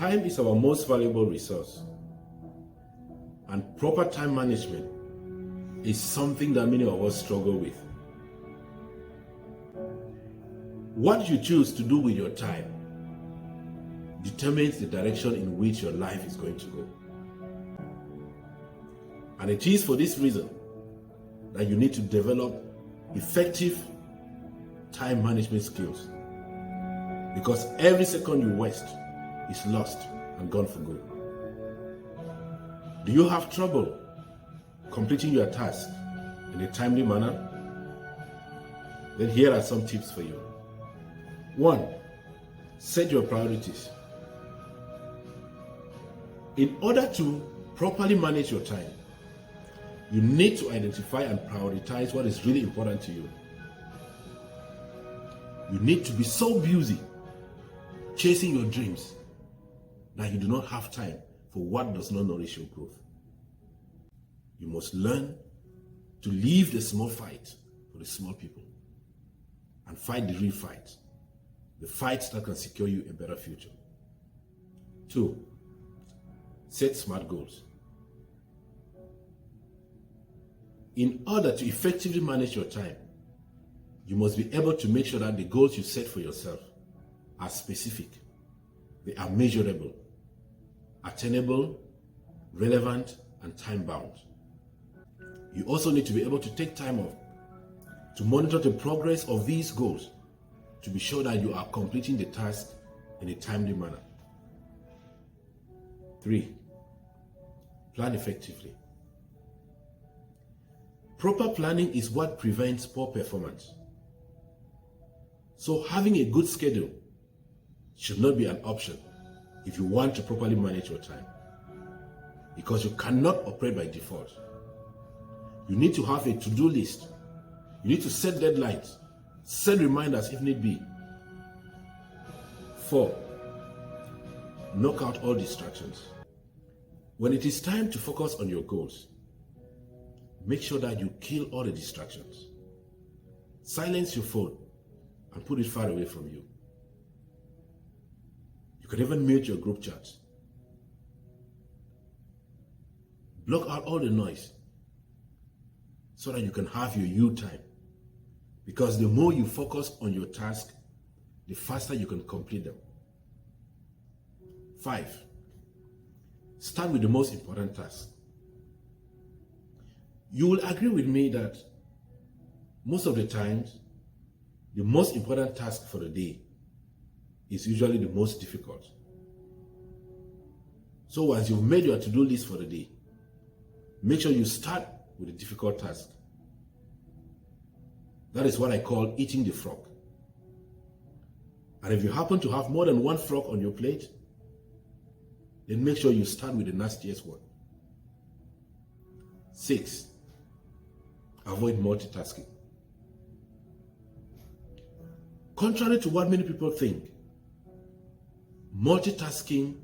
Time is our most valuable resource, and proper time management is something that many of us struggle with. What you choose to do with your time determines the direction in which your life is going to go. And it is for this reason that you need to develop effective time management skills, because every second you waste is lost and gone for good. Do you have trouble completing your task in a timely manner? Then here are some tips for you. 1. Set your priorities. In order to properly manage your time, you need to identify and prioritize what is really important to you. You need to be so busy chasing your dreams that you do not have time for what does not nourish your growth. You must learn to leave the small fight for the small people and fight the real fight, the fights that can secure you a better future. 2. Set smart goals. In order to effectively manage your time, you must be able to make sure that the goals you set for yourself are specific, they are measurable, attainable, relevant, and time-bound. You also need to be able to take time off to monitor the progress of these goals to be sure that you are completing the task in a timely manner. 3. Plan effectively. Proper planning is what prevents poor performance. So having a good schedule should not be an option if you want to properly manage your time, because you cannot operate by default. You need to have a to-do list. You need to set deadlines, set reminders if need be. 4. Knock out all distractions. When it is time to focus on your goals, make sure that you kill all the distractions. Silence your phone and put it far away from you. You can even mute your group chats. Block out all the noise so that you can have your you time. Because the more you focus on your task, the faster you can complete them. 5. Start with the most important task. You will agree with me that most of the times, the most important task for the day is usually the most difficult. So once you've made your to-do list for the day, make sure you start with a difficult task. That is what I call eating the frog. And if you happen to have more than one frog on your plate, then make sure you start with the nastiest one. 6. Avoid multitasking. Contrary to what many people think, multitasking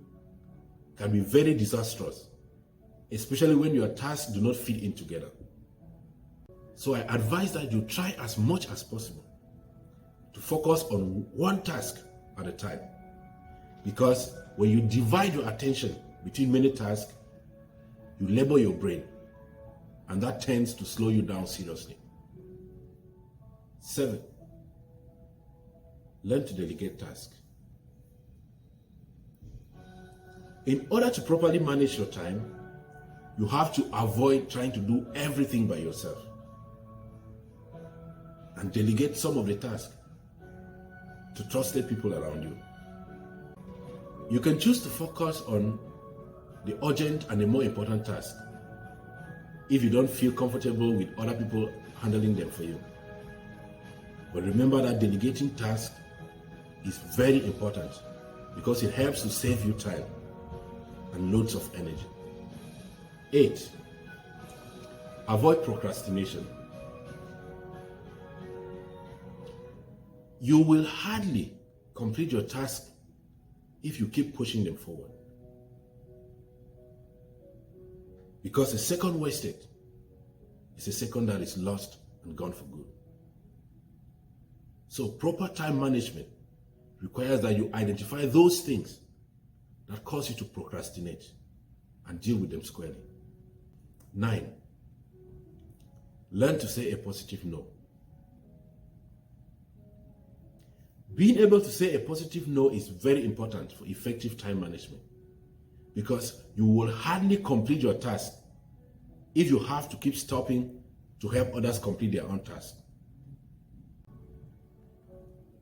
can be very disastrous, especially when your tasks do not fit in together. So I advise that you try as much as possible to focus on one task at a time. Because when you divide your attention between many tasks, you labor your brain, and that tends to slow you down seriously. 7. Learn to delegate tasks. In order to properly manage your time, you have to avoid trying to do everything by yourself and delegate some of the tasks to trusted people around you. You can choose to focus on the urgent and the more important tasks if you don't feel comfortable with other people handling them for you. But remember that delegating tasks is very important because it helps to save you time and loads of energy. 8. Avoid procrastination. You will hardly complete your task if you keep pushing them forward. Because a second wasted is a second that is lost and gone for good. So proper time management requires that you identify those things that cause you to procrastinate and deal with them squarely. 9. Learn to say a positive no. Being able to say a positive no is very important for effective time management, because you will hardly complete your task if you have to keep stopping to help others complete their own task.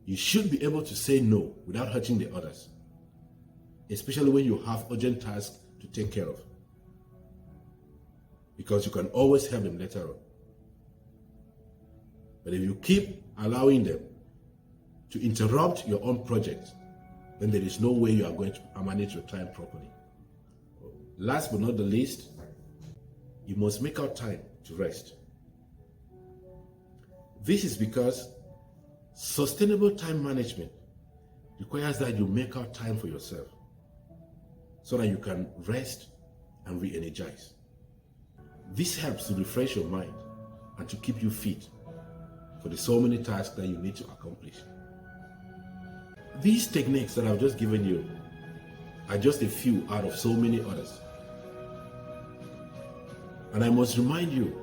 You should be able to say no without hurting the others, especially when you have urgent tasks to take care of, because you can always help them later on. But if you keep allowing them to interrupt your own project, then there is no way you are going to manage your time properly. Last but not the least, you must make out time to rest. This is because sustainable time management requires that you make out time for yourself so that you can rest and re-energize. This helps to refresh your mind and to keep you fit for the so many tasks that you need to accomplish. These techniques that I've just given you are just a few out of so many others. And I must remind you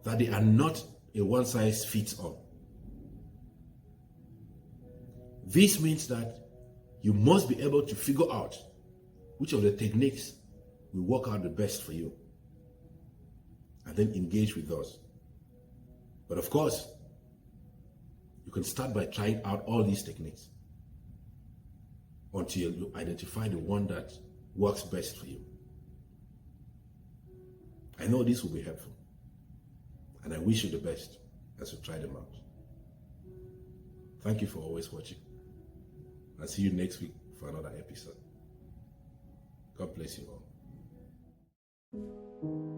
that they are not a one-size-fits-all. This means that you must be able to figure out which of the techniques will work out the best for you, and then engage with those. But of course, you can start by trying out all these techniques until you identify the one that works best for you. I know this will be helpful, and I wish you the best as you try them out. Thank you for always watching. I'll see you next week for another episode. God bless you all.